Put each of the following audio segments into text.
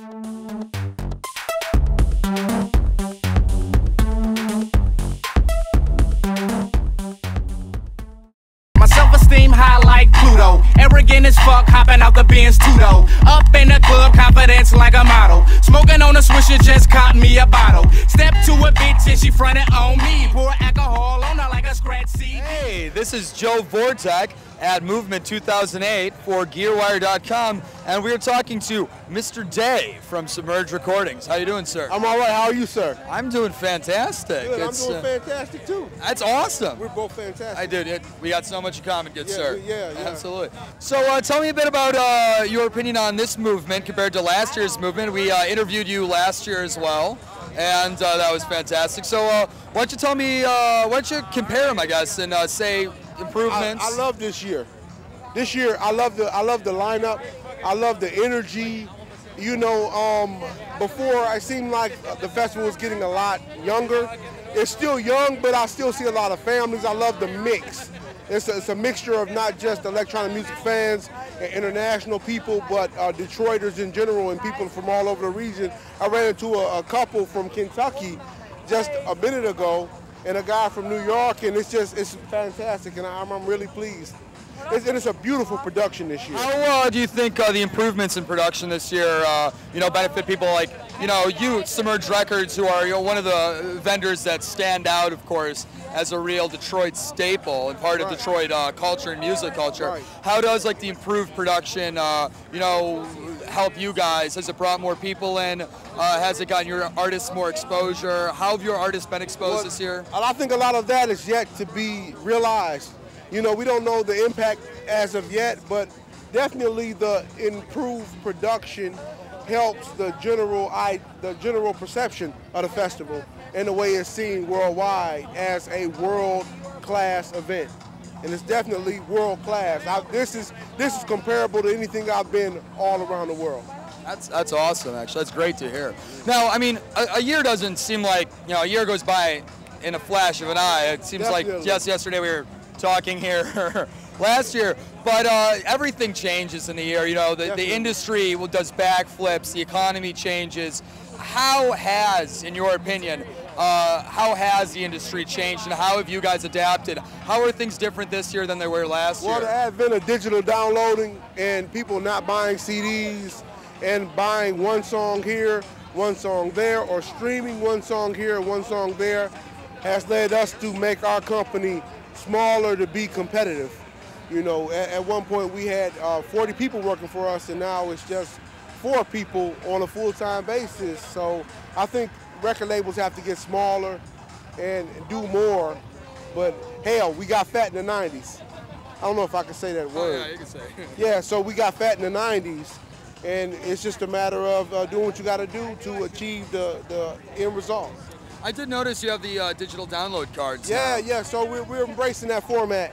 Self-esteem high like Pluto, arrogant as fuck, hopping out the Benz two-door. Up in the club, confidence like a model. Smoking on a swisher, just caught me a bottle. Step to a bitch and she fronted on me. Pour alcohol on her like a scratch CD. Hey, this is Joe Vortek at Movement 2008 for GearWire.com, and we are talking to Mr. Day from Submerge Recordings. How you doing, sir? I'm all right. How are you, sir? I'm doing fantastic. Good. I'm doing fantastic too. That's awesome. We're both fantastic. I did. We got so much in common, good sir. Yeah. Absolutely. So tell me a bit about your opinion on this movement compared to last year's movement. We interviewed you last year as well, and that was fantastic. So why don't you tell me, why don't you compare them, I guess, and say improvements? I love this year. This year, I love the lineup. I love the energy. You know, before I seemed like the festival was getting a lot younger. It's still young, but I still see a lot of families. I love the mix. It's a mixture of not just electronic music fans and international people, but Detroiters in general and people from all over the region. I ran into a couple from Kentucky just a minute ago, and a guy from New York, and it's fantastic, and I'm really pleased. It's a beautiful production this year. How do you think the improvements in production this year, benefit people like, you, Submerge Records, who are one of the vendors that stand out, of course, as a real Detroit staple and part of Detroit culture and music culture. Right. How does the improved production, help you guys? Has it brought more people in? Has it gotten your artists more exposure? How have your artists been exposed this year? I think a lot of that is yet to be realized. We don't know the impact as of yet, but definitely the improved production helps the general perception of the festival and the way it's seen worldwide as a world-class event. And it's definitely world-class. This is comparable to anything I've been all around the world. That's awesome, actually. That's great to hear. Now, I mean, a year doesn't seem like, a year goes by in a flash of an eye. It seems Definitely. like just yesterday we were talking here last year, but everything changes in a year. The industry does backflips, the economy changes. How has, in your opinion, how has the industry changed, and how have you guys adapted? How are things different this year than they were last year? Well, the advent of digital downloading and people not buying CDs and buying one song here, one song there, or streaming one song here, one song there, has led us to make our company smaller to be competitive. At one point we had 40 people working for us, and now it's just 4 people on a full-time basis. So I think record labels have to get smaller and do more. But hell, we got fat in the 90s. I don't know if I can say that word. Yeah, you can say it. Yeah, so we got fat in the 90s, and it's just a matter of doing what you got to do to achieve the end result. I did notice you have the digital download cards. Yeah. So we're embracing that format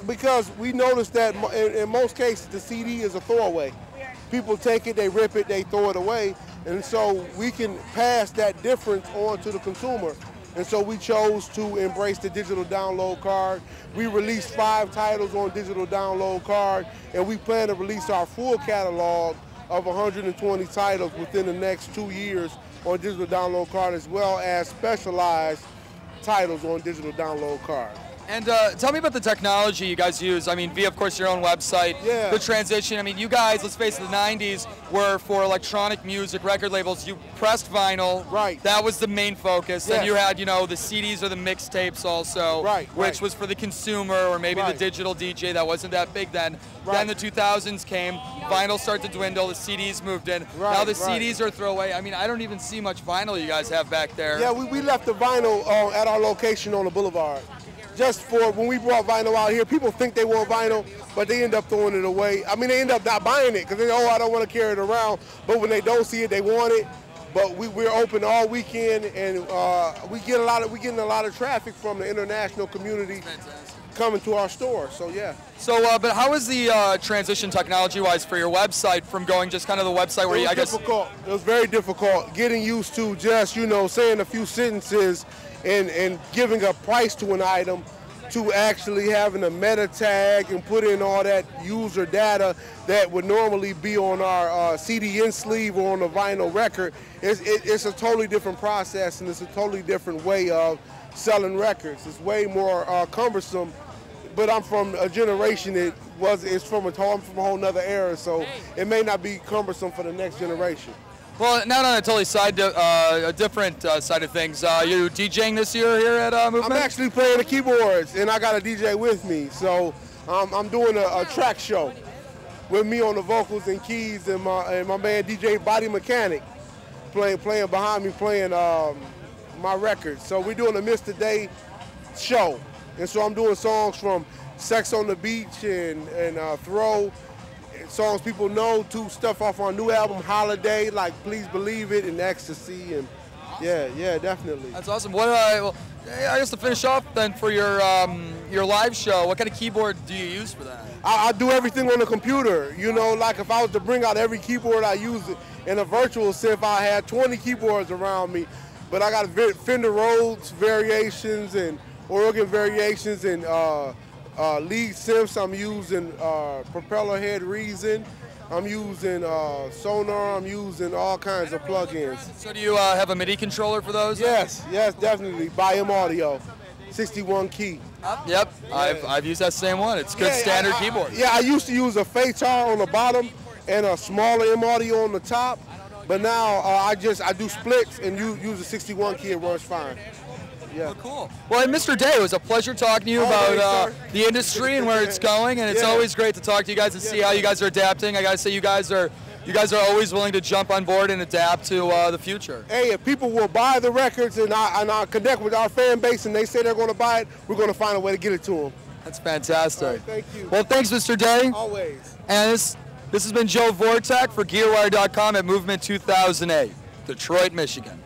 because we noticed that in most cases the CD is a throwaway. People take it, they rip it, they throw it away, and so we can pass that difference on to the consumer. And so we chose to embrace the digital download card. We released 5 titles on digital download card, and we plan to release our full catalog of 120 titles within the next 2 years on digital download card, as well as specialized titles on digital download card. And tell me about the technology you guys use. I mean, via, of course, your own website, the transition. I mean, you guys, let's face it, the 90s were for electronic music, record labels. You pressed vinyl. Right. That was the main focus. Yes. And you had, the CDs or the mixtapes also, which was for the consumer or maybe the digital DJ. That wasn't that big then. Then the 2000s came, vinyl started to dwindle, the CDs moved in. Now the CDs are throwaway. I mean, I don't even see much vinyl you guys have back there. Yeah, we left the vinyl at our location on the boulevard. Just for when we brought vinyl out here, people think they want vinyl, but they end up throwing it away. I mean, they end up not buying it because they I don't want to carry it around. But when they don't see it, they want it. But we're open all weekend, and we're getting a lot of traffic from the international community coming to our store. So yeah. So, but how is the transition technology-wise for your website from going just kind of the website where It was very difficult getting used to just saying a few sentences and giving a price to an item to actually having a meta tag and put in all that user data that would normally be on our CD in sleeve or on a vinyl record. It's a totally different process, and it's a totally different way of selling records. It's way more cumbersome, but I'm from a generation I'm from a whole nother era, so it may not be cumbersome for the next generation. Well, now on a totally a different side of things, you DJing this year here at Movement? I'm actually playing the keyboards, and I got a DJ with me, so I'm doing a track show with me on the vocals and keys, and my man DJ Body Mechanic playing behind me, playing my records. So we're doing a Mr. Day show, and so I'm doing songs from Sex on the Beach and Throw, songs people know, to stuff off our new album Holiday, like Please Believe It and Ecstasy, and yeah, definitely. That's awesome. What well, I guess to finish off then for your live show, what kind of keyboard do you use for that? I do everything on the computer. You know, like if I was to bring out every keyboard I use in a virtual synth, I had 20 keyboards around me, but I got Fender Rhodes variations and organ variations and lead synths. I'm using propeller head Reason. I'm using Sonar. I'm using all kinds of plugins. So do you have a MIDI controller for those? Yes, definitely. By M Audio, 61 key. Yep, I've used that same one. It's good standard keyboard. Yeah, I used to use a Phaetar on the bottom and a smaller M Audio on the top, but now I do splits and use a 61 key. It runs fine. Yeah. Well, cool. Well, Mr. Day, it was a pleasure talking to you about the industry and where it's going, and it's always great to talk to you guys and see how you guys are adapting. I gotta say, you guys are always willing to jump on board and adapt to the future. Hey, if people will buy the records and I connect with our fan base and they say they're going to buy it, we're going to find a way to get it to them. That's fantastic. All right, thank you. Well, thanks, Mr. Day. Always. And this has been Joe Vortek for GearWire.com at Movement 2008, Detroit, Michigan.